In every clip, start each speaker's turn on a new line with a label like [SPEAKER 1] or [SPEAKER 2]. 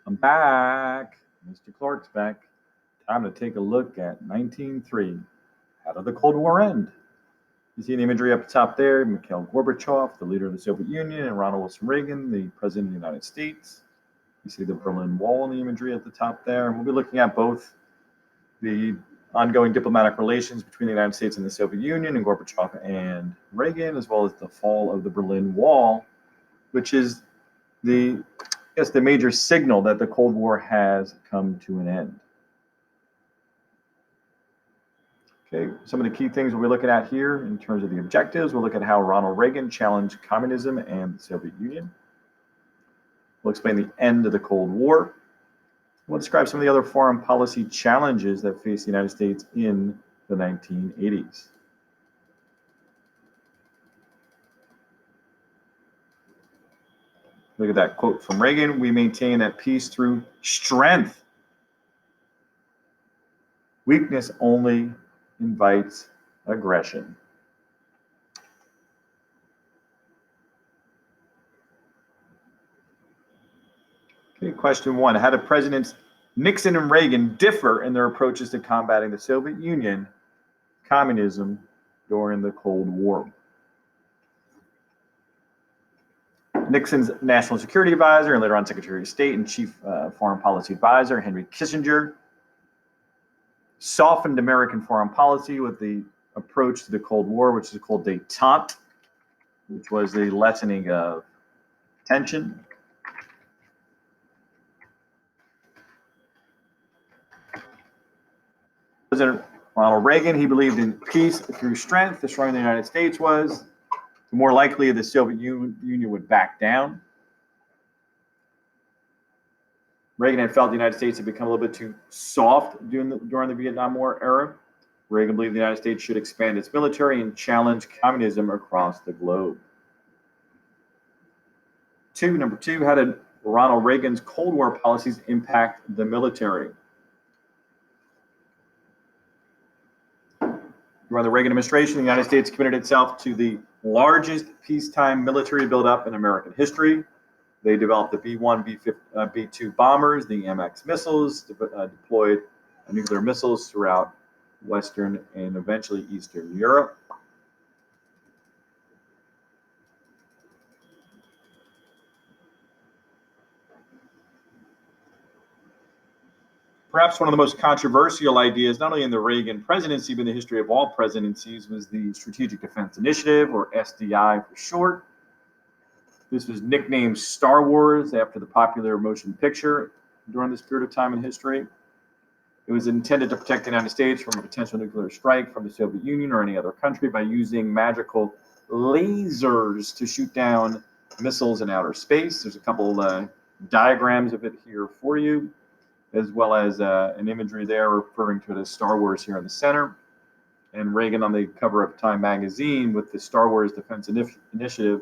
[SPEAKER 1] I'm back. Mr. Clarke's back. Time to take a look at 1903. How did the Cold War end? You see the imagery up top there, Mikhail Gorbachev, the leader of the Soviet Union, and Ronald Wilson Reagan, the president of the United States. You see the Berlin Wall in the imagery at the top there. And we'll be looking at both the ongoing diplomatic relations between the United States and the Soviet Union and Gorbachev and Reagan, as well as the fall of the Berlin Wall, which is the major signal that the Cold War has come to an end. Okay, some of the key things we'll be looking at here in terms of the objectives. We'll look at how Ronald Reagan challenged communism and the Soviet Union. We'll explain the end of the Cold War. We'll describe some of the other foreign policy challenges that faced the United States in the 1980s. Look at that quote from Reagan: "We maintain that peace through strength. Weakness only invites aggression." Okay, question one. How did Presidents Nixon and Reagan differ in their approaches to combating the Soviet Union, communism during the Cold War? Nixon's National Security Advisor and later on Secretary of State and Chief Foreign Policy Advisor, Henry Kissinger, softened American foreign policy with the approach to the Cold War, which is called détente, which was the lessening of tension. President Ronald Reagan, he believed in peace through strength. The stronger the United States was, the more likely the Soviet Union would back down. Reagan had felt the United States had become a little bit too soft during the Vietnam War era. Reagan believed the United States should expand its military and challenge communism across the globe. Number two, how did Ronald Reagan's Cold War policies impact the military? During the Reagan administration, the United States committed itself to the largest peacetime military buildup in American history. They developed the B-1, B-2 bombers, the MX missiles, deployed nuclear missiles throughout Western and eventually Eastern Europe. Perhaps one of the most controversial ideas, not only in the Reagan presidency, but in the history of all presidencies, was the Strategic Defense Initiative, or SDI for short. This was nicknamed Star Wars after the popular motion picture during this period of time in history. It was intended to protect the United States from a potential nuclear strike from the Soviet Union or any other country by using magical lasers to shoot down missiles in outer space. There's a couple diagrams of it here for you, as well as an imagery there referring to it as Star Wars here in the center. And Reagan on the cover of Time magazine with the Star Wars Defense Initiative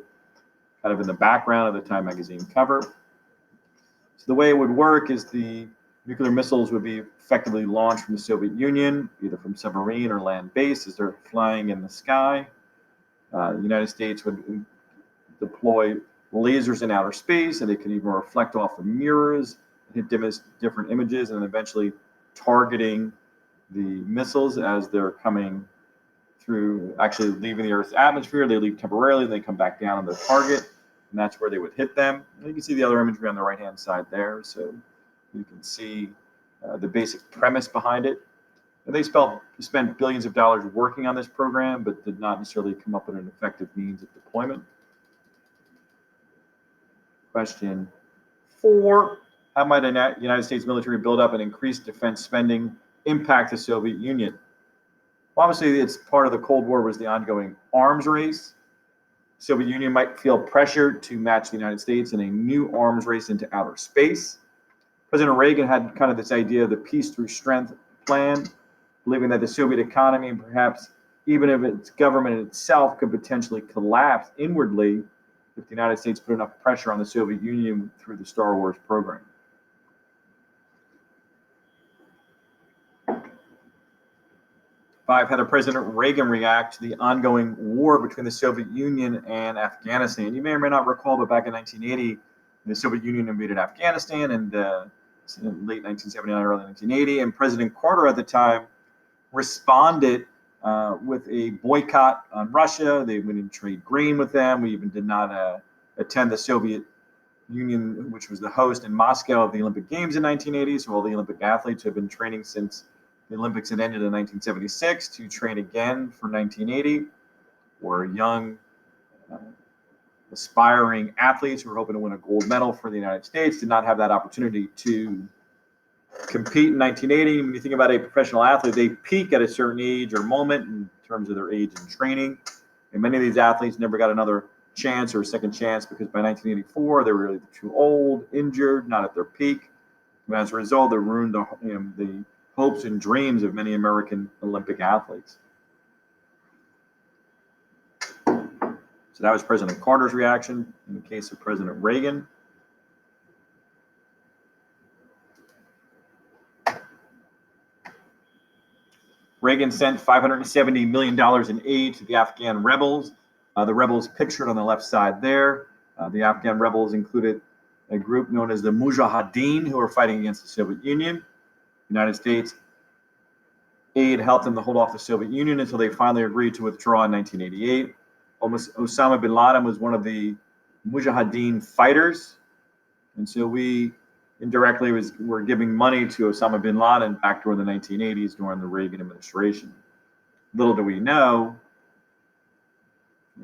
[SPEAKER 1] kind of in the background of the Time magazine cover. So the way it would work is the nuclear missiles would be effectively launched from the Soviet Union, either from submarine or land base as they're flying in the sky. The United States would deploy lasers in outer space, and they could even reflect off the mirrors, hit different images, and eventually targeting the missiles as they're coming through, actually leaving the Earth's atmosphere. They leave temporarily, and they come back down on their target, and that's where they would hit them. And you can see the other imagery on the right-hand side there, so you can see the basic premise behind it. And they spent billions of dollars working on this program, but did not necessarily come up with an effective means of deployment. Question 4. How might a United States military buildup and increased defense spending impact the Soviet Union? Well, obviously, it's part of the Cold War was the ongoing arms race. The Soviet Union might feel pressure to match the United States in a new arms race into outer space. President Reagan had kind of this idea of the peace through strength plan, believing that the Soviet economy, and perhaps even if its government itself, could potentially collapse inwardly if the United States put enough pressure on the Soviet Union through the Star Wars program. Five, how did President Reagan react to the ongoing war between the Soviet Union and Afghanistan? You may or may not recall, but back in 1980, The Soviet Union invaded Afghanistan in late 1979, early 1980, and President Carter at the time responded with a boycott on Russia. They wouldn't trade grain with them. We even did not attend the Soviet Union, which was the host in Moscow of the Olympic Games in 1980. So all the Olympic athletes have been training since the Olympics had ended in 1976 to train again for 1980, or young aspiring athletes who were hoping to win a gold medal for the United States did not have that opportunity to compete in 1980. When you think about a professional athlete, they peak at a certain age or moment in terms of their age and training. And many of these athletes never got another chance or a second chance because by 1984, they were really too old, injured, not at their peak. And as a result, they ruined the hopes and dreams of many American Olympic athletes. So that was President Carter's reaction. In the case of President Reagan, Reagan sent $570 million in aid to the Afghan rebels. The rebels pictured on the left side there. The Afghan rebels included a group known as the Mujahideen, who were fighting against the Soviet Union. The United States aid helped them to hold off the Soviet Union until they finally agreed to withdraw in 1988. Osama bin Laden was one of the Mujahideen fighters. And so we indirectly were giving money to Osama bin Laden back during the 1980s during the Reagan administration. Little do we know,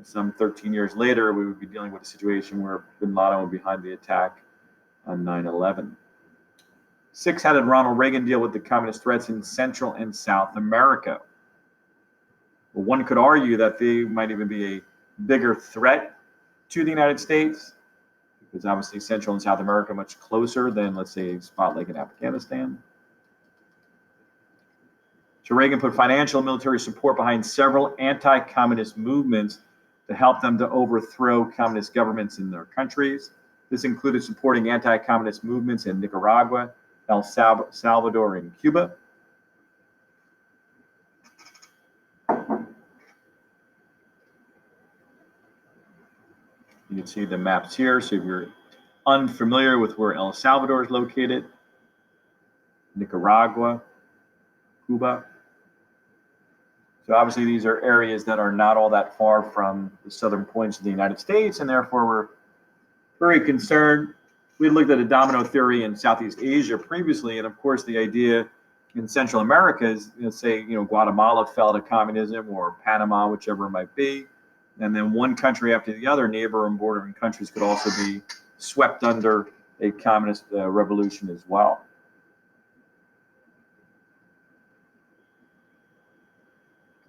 [SPEAKER 1] some 13 years later, we would be dealing with a situation where bin Laden was behind the attack on 9/11. 6, how did Ronald Reagan deal with the communist threats in Central and South America? Well, one could argue that they might even be a bigger threat to the United States, because obviously Central and South America are much closer than, let's say, a spot like in Afghanistan. So Reagan put financial and military support behind several anti-communist movements to help them to overthrow communist governments in their countries. This included supporting anti-communist movements in Nicaragua, El Salvador, and Cuba. You can see the maps here. So if you're unfamiliar with where El Salvador is located, Nicaragua, Cuba. So obviously these are areas that are not all that far from the southern points of the United States, and therefore we're very concerned. We looked at a domino theory in Southeast Asia previously, and of course the idea in Central America is, say, Guatemala fell to communism, or Panama, whichever it might be. And then one country after the other, neighbor and bordering countries, could also be swept under a communist revolution as well.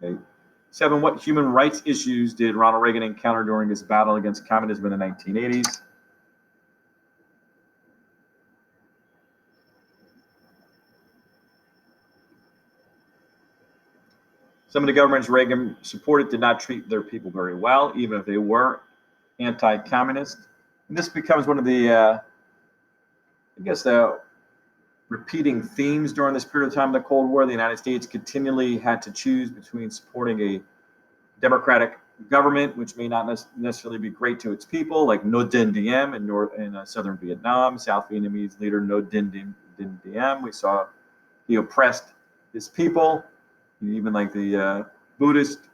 [SPEAKER 1] Okay. 7, what human rights issues did Ronald Reagan encounter during his battle against communism in the 1980s? Some of the governments Reagan supported did not treat their people very well, even if they were anti-communist. And this becomes one of the, the repeating themes during this period of time of the Cold War. The United States continually had to choose between supporting a democratic government, which may not necessarily be great to its people, like No Dinh Diem in southern Vietnam, South Vietnamese leader No Dinh Diem. We saw he oppressed his people. Even like the Buddhists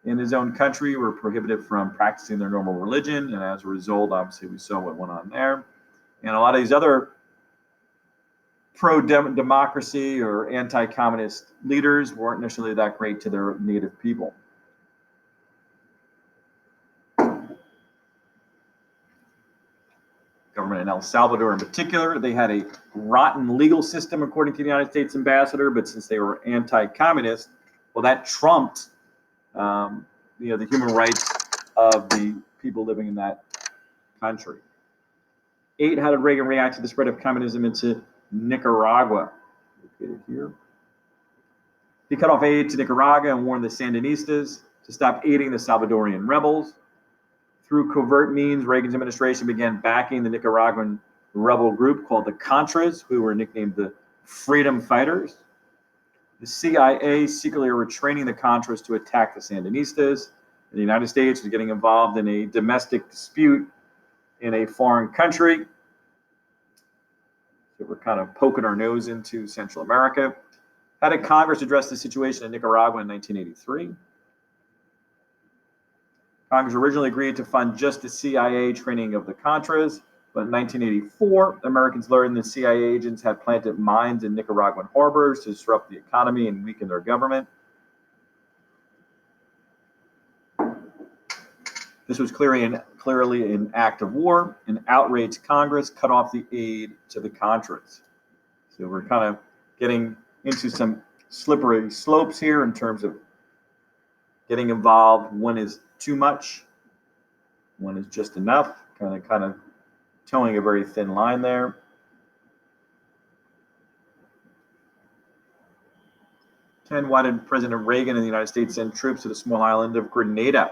[SPEAKER 1] in his own country were prohibited from practicing their normal religion. And as a result, obviously, we saw what went on there. And a lot of these other pro-democracy or anti-communist leaders weren't necessarily that great to their native people. Government in El Salvador in particular, they had a rotten legal system, according to the United States ambassador, but since they were anti-communist, well, that trumped the human rights of the people living in that country. 8, how did Reagan react to the spread of communism into Nicaragua? Located here. He cut off aid to Nicaragua and warned the Sandinistas to stop aiding the Salvadorian rebels. Through covert means, Reagan's administration began backing the Nicaraguan rebel group called the Contras, who were nicknamed the Freedom Fighters. The CIA secretly were training the Contras to attack the Sandinistas. And the United States was getting involved in a domestic dispute in a foreign country. So we're kind of poking our nose into Central America. How did Congress address the situation in Nicaragua in 1983? Congress originally agreed to fund just the CIA training of the Contras, but in 1984, Americans learned the CIA agents had planted mines in Nicaraguan harbors to disrupt the economy and weaken their government. This was clearly an act of war, and outraged Congress cut off the aid to the Contras. So we're kind of getting into some slippery slopes here in terms of getting involved. When is too much, when is just enough, kind of towing a very thin line there. Why did President Reagan and the United States send troops to the small island of Grenada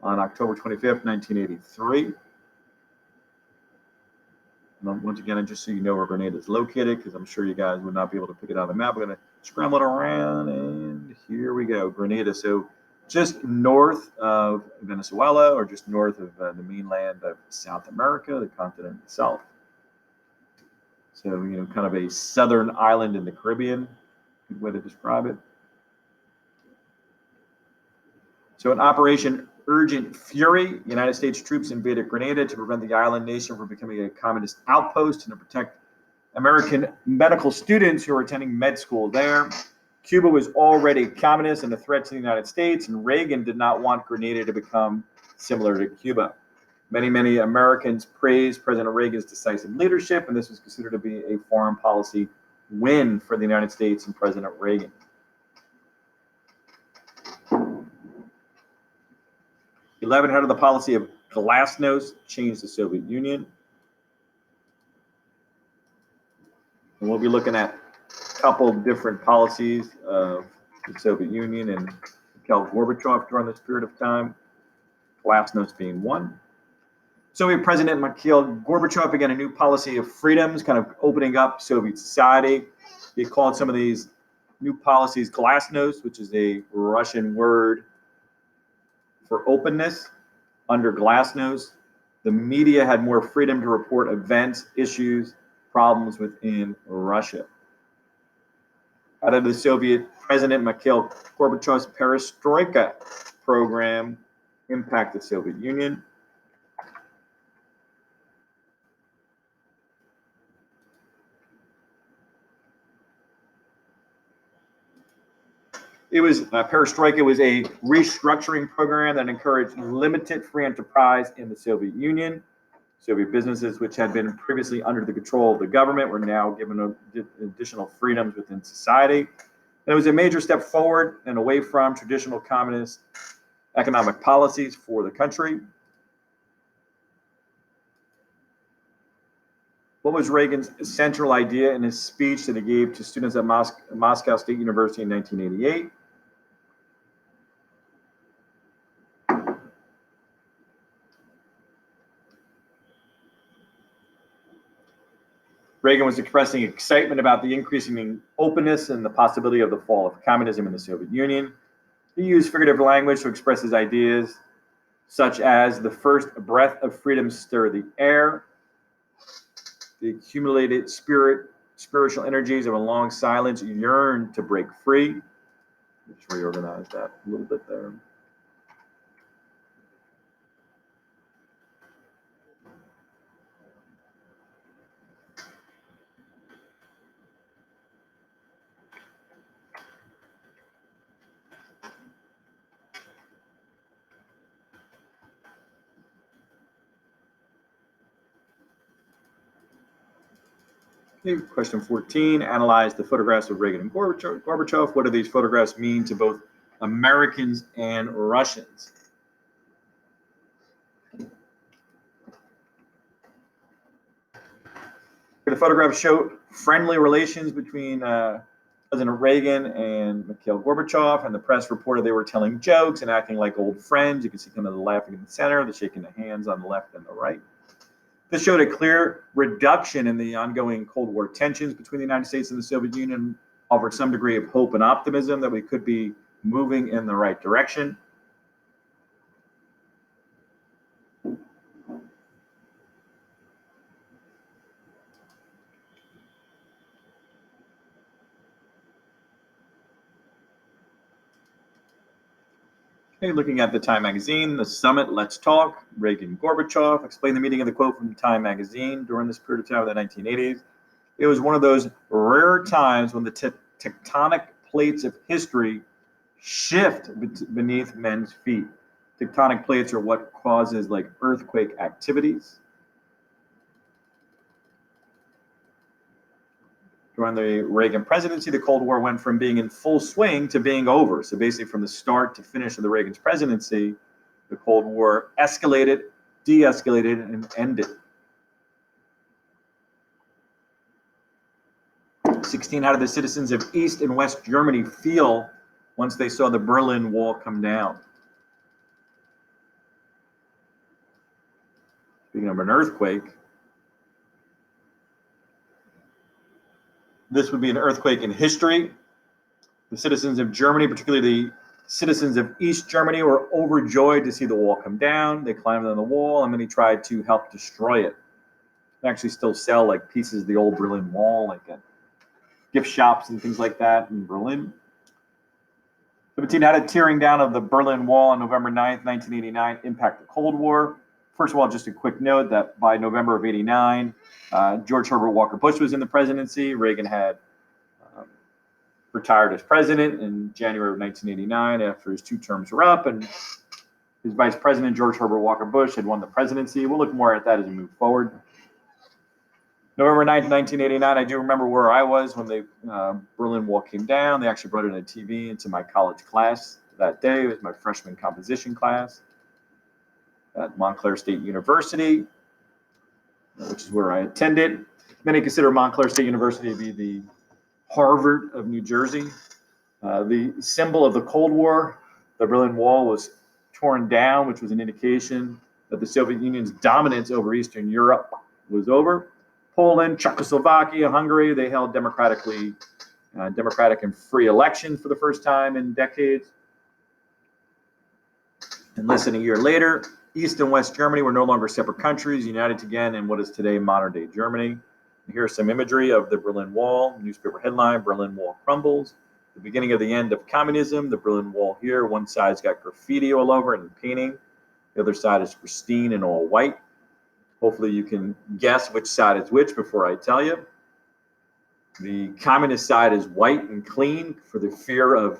[SPEAKER 1] on October 25th, 1983? And once again, just so you know where Grenada is located, because I'm sure you guys would not be able to pick it out of the map. We're going to scramble it around, and here we go, Grenada. So just north of Venezuela, or just north of the mainland of South America, the continent itself. So, kind of a southern island in the Caribbean, good way to describe it. So in Operation Urgent Fury, United States troops invaded Grenada to prevent the island nation from becoming a communist outpost and to protect American medical students who were attending med school there. Cuba was already communist and a threat to the United States, and Reagan did not want Grenada to become similar to Cuba. Many Americans praised President Reagan's decisive leadership, and this was considered to be a foreign policy win for the United States and President Reagan. How did the policy of glasnost change the Soviet Union? And we'll be looking at a couple different policies of the Soviet Union and Mikhail Gorbachev during this period of time, glasnost being one. Soviet President Mikhail Gorbachev began a new policy of freedoms, kind of opening up Soviet society. He called some of these new policies glasnost, which is a Russian word for openness. Under glasnost, the media had more freedom to report events, issues, problems within Russia. How did the Soviet President Mikhail Gorbachev's perestroika program impact the Soviet Union? Perestroika was a restructuring program that encouraged limited free enterprise in the Soviet Union. Soviet businesses, which had been previously under the control of the government, were now given additional freedoms within society. And it was a major step forward and away from traditional communist economic policies for the country. What was Reagan's central idea in his speech that he gave to students at Moscow State University in 1988? Reagan was expressing excitement about the increasing openness and the possibility of the fall of communism in the Soviet Union. He used figurative language to express his ideas, such as the first breath of freedom stirred the air, the accumulated spiritual energies of a long silence yearned to break free. Let's reorganize that a little bit there. Okay, question 14, analyze the photographs of Reagan and Gorbachev. What do these photographs mean to both Americans and Russians? The photographs show friendly relations between President Reagan and Mikhail Gorbachev, and the press reported they were telling jokes and acting like old friends. You can see kind of the laughing in the center, the shaking the hands on the left and the right. This showed a clear reduction in the ongoing Cold War tensions between the United States and the Soviet Union, offered some degree of hope and optimism that we could be moving in the right direction. Okay, looking at the Time magazine, the summit, let's talk, Reagan, Gorbachev, explain the meaning of the quote from Time magazine during this period of time of the 1980s. It was one of those rare times when the tectonic plates of history shift beneath men's feet. Tectonic plates are what causes like earthquake activities. During the Reagan presidency, the Cold War went from being in full swing to being over. So basically from the start to finish of the Reagan's presidency, the Cold War escalated, de-escalated, and ended. 16 how did the citizens of East and West Germany feel once they saw the Berlin Wall come down? Speaking of an earthquake, this would be an earthquake in history. The citizens of Germany, particularly the citizens of East Germany, were overjoyed to see the wall come down. They climbed on the wall and many tried to help destroy it. They actually still sell like pieces of the old Berlin Wall, like at gift shops and things like that in Berlin. 17 how did tearing down of the Berlin Wall on November 9th, 1989 impact the Cold War? First of all, just a quick note that by November of 89, George Herbert Walker Bush was in the presidency. Reagan had retired as president in January of 1989 after his 2 terms were up, and his vice president, George Herbert Walker Bush, had won the presidency. We'll look more at that as we move forward. November 9th, 1989, I do remember where I was when the Berlin Wall came down. They actually brought in a TV into my college class that day. It was my freshman composition class at Montclair State University, which is where I attended. Many consider Montclair State University to be the Harvard of New Jersey. The symbol of the Cold War, the Berlin Wall, was torn down, which was an indication that the Soviet Union's dominance over Eastern Europe was over. Poland, Czechoslovakia, Hungary, they held democratic and free elections for the first time in decades. And less than a year later, East and West Germany were no longer separate countries, united again in what is today modern-day Germany. And here's some imagery of the Berlin Wall. Newspaper headline, Berlin Wall crumbles. The beginning of the end of communism. The Berlin Wall here. One side's got graffiti all over it and painting. The other side is pristine and all white. Hopefully you can guess which side is which before I tell you. The communist side is white and clean for the fear of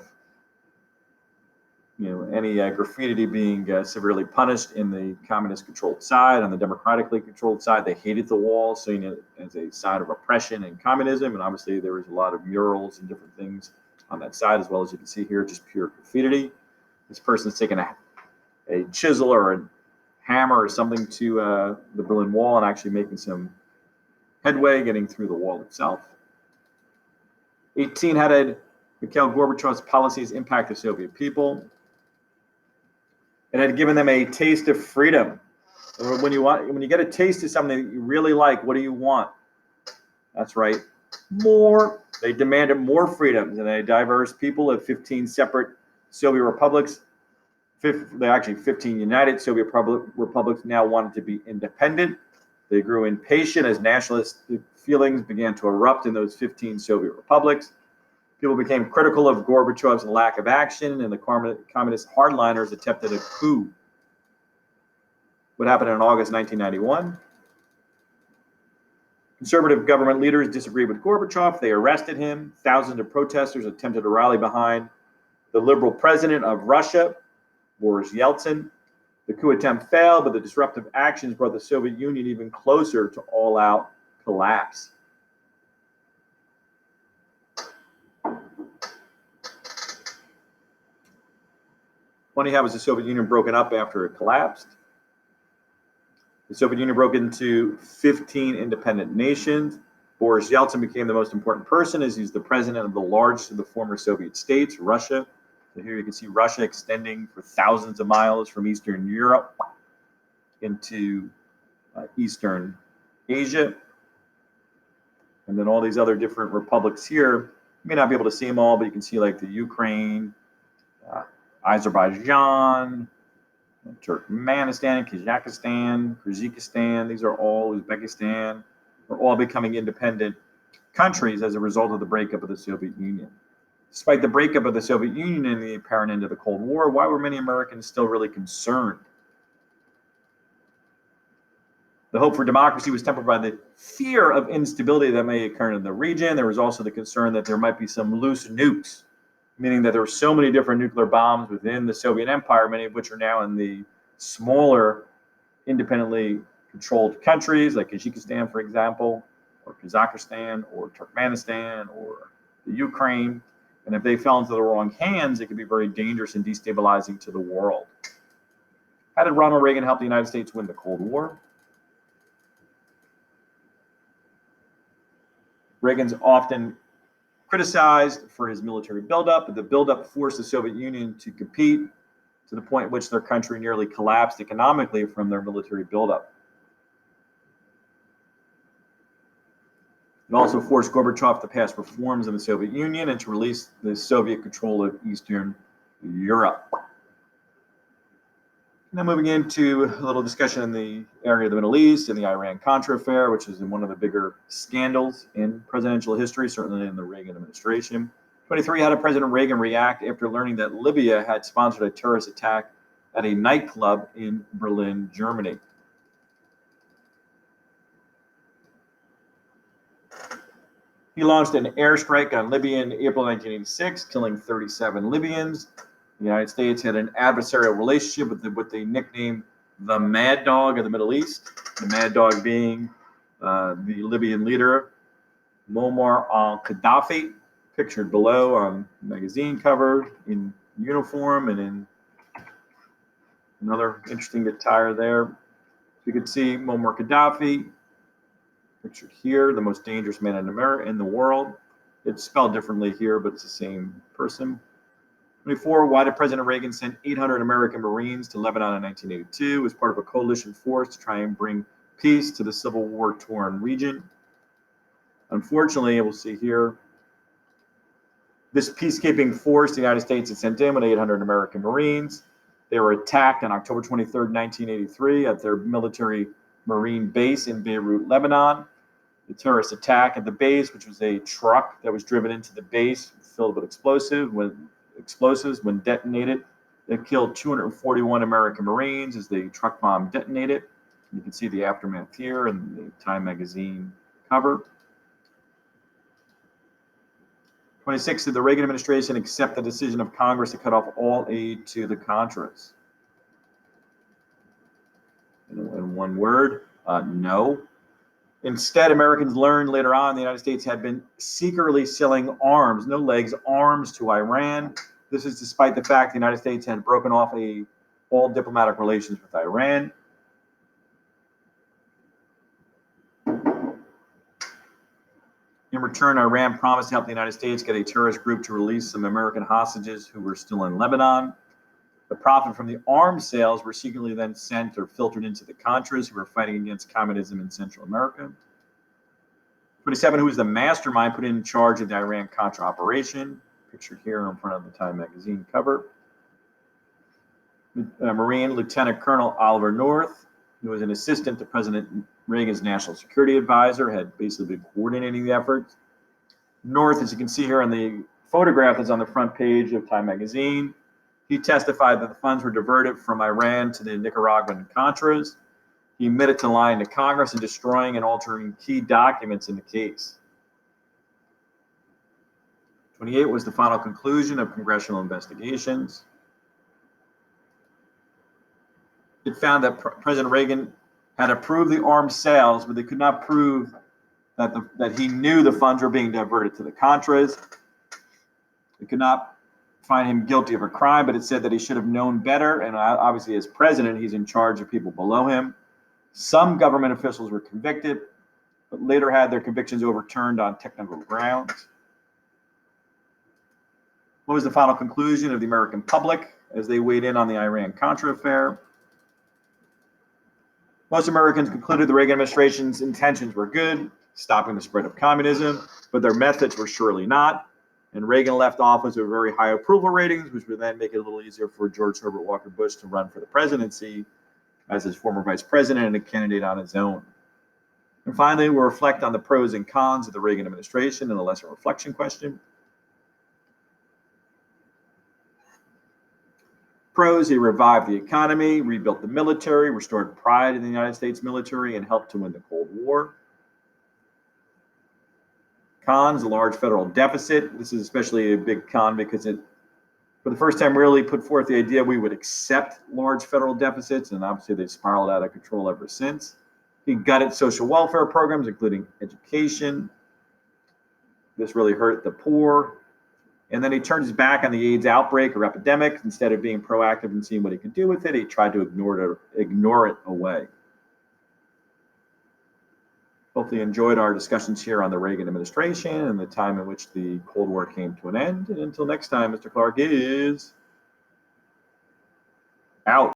[SPEAKER 1] any graffiti being severely punished in the communist-controlled side. On the democratically controlled side, they hated the wall, seeing it as a sign of oppression and communism. And obviously, there was a lot of murals and different things on that side, as well as you can see here, just pure graffiti. This person's taking a chisel or a hammer or something to the Berlin Wall and actually making some headway, getting through the wall itself. 18, how did Mikhail Gorbachev's policies impact the Soviet people? It had given them a taste of freedom. When you get a taste of something that you really like, what do you want? That's right, more. They demanded more freedoms, and a diverse people of 15 separate Soviet republics, 15 united Soviet republics now wanted to be independent. They grew impatient as nationalist feelings began to erupt in those 15 Soviet republics. People became critical of Gorbachev's lack of action, and the communist hardliners attempted a coup. What happened in August 1991? Conservative government leaders disagreed with Gorbachev. They arrested him. Thousands of protesters attempted to rally behind the liberal president of Russia, Boris Yeltsin. The coup attempt failed, but the disruptive actions brought the Soviet Union even closer to all-out collapse. Funny how was the Soviet Union broken up after it collapsed? The Soviet Union broke into 15 independent nations. Boris Yeltsin became the most important person as he's the president of the largest of the former Soviet states, Russia. So here you can see Russia extending for thousands of miles from Eastern Europe into Eastern Asia. And then all these other different republics here. You may not be able to see them all, but you can see like the Ukraine, Azerbaijan, Turkmenistan, Kazakhstan, these are all, Uzbekistan, are all becoming independent countries as a result of the breakup of the Soviet Union. Despite the breakup of the Soviet Union and the apparent end of the Cold War, why were many Americans still really concerned? The hope for democracy was tempered by the fear of instability that may occur in the region. There was also the concern that there might be some loose nukes, meaning that there were so many different nuclear bombs within the Soviet Empire, many of which are now in the smaller, independently controlled countries like Kazakhstan, for example, or Kazakhstan, or Turkmenistan, or the Ukraine. And if they fell into the wrong hands, it could be very dangerous and destabilizing to the world. How did Ronald Reagan help the United States win the Cold War? Reagan's often criticized for his military buildup, but the buildup forced the Soviet Union to compete to the point at which their country nearly collapsed economically from their military buildup. It also forced Gorbachev to pass reforms in the Soviet Union and to release the Soviet control of Eastern Europe. Now moving into a little discussion in the area of the Middle East and the Iran-Contra affair, which is one of the bigger scandals in presidential history, certainly in the Reagan administration. 23, how did President Reagan react after learning that Libya had sponsored a terrorist attack at a nightclub in Berlin, Germany? He launched an airstrike on Libya in April 1986, killing 37 Libyans. The United States had an adversarial relationship with what they nicknamed the Mad Dog of the Middle East, the Mad Dog being the Libyan leader, Muammar al-Gaddafi, pictured below on the magazine cover in uniform and in another interesting attire there. You can see Muammar Gaddafi, pictured here, the most dangerous man in the world. It's spelled differently here, but it's the same person. 24, why did President Reagan send 800 American Marines to Lebanon in 1982 as part of a coalition force to try and bring peace to the Civil War-torn region? Unfortunately, we'll see here, this peacekeeping force the United States had sent in with 800 American Marines. They were attacked on October 23, 1983 at their military Marine base in Beirut, Lebanon. The terrorist attack at the base, which was a truck that was driven into the base filled with explosives, when detonated, it killed 241 American Marines as the truck bomb detonated. You can see the aftermath here in the Time magazine cover. 26, did the Reagan administration accept the decision of Congress to cut off all aid to the Contras? In one word, no. Instead, Americans learned later on the United States had been secretly selling arms, no legs, arms to Iran. This is despite the fact the United States had broken off all diplomatic relations with Iran. In return, Iran promised to help the United States get a terrorist group to release some American hostages who were still in Lebanon. The profit from the arms sales were secretly then sent or filtered into the Contras, who were fighting against communism in Central America. 27, who was the mastermind put in charge of the Iran-Contra operation, pictured here in front of the Time magazine cover. Marine Lieutenant Colonel Oliver North, who was an assistant to President Reagan's national security advisor, had basically been coordinating the efforts. North, as you can see here on the photograph that's on the front page of Time magazine, he testified that the funds were diverted from Iran to the Nicaraguan Contras. He admitted to lying to Congress and destroying and altering key documents in the case. 28 was the final conclusion of congressional investigations. It found that President Reagan had approved the arms sales, but they could not prove that he knew the funds were being diverted to the Contras. They could not find him guilty of a crime, but it said that he should have known better. And obviously, as president, he's in charge of people below him. Some government officials were convicted, but later had their convictions overturned on technical grounds. What was the final conclusion of the American public as they weighed in on the Iran-Contra affair? Most Americans concluded the Reagan administration's intentions were good, stopping the spread of communism, but their methods were surely not. And Reagan left office with very high approval ratings, which would then make it a little easier for George Herbert Walker Bush to run for the presidency as his former vice president and a candidate on his own. And finally, we'll reflect on the pros and cons of the Reagan administration in a lesson reflection question. Pros, he revived the economy, rebuilt the military, restored pride in the United States military, and helped to win the Cold War. Cons, a large federal deficit. This is especially a big con because it, for the first time, really put forth the idea we would accept large federal deficits, and obviously they've spiraled out of control ever since. He gutted social welfare programs, including education. This really hurt the poor. And then he turned his back on the AIDS outbreak or epidemic. Instead of being proactive and seeing what he could do with it, he tried to ignore it away. Hopefully you enjoyed our discussions here on the Reagan administration and the time in which the Cold War came to an end. And until next time, Mr. Clarke is out.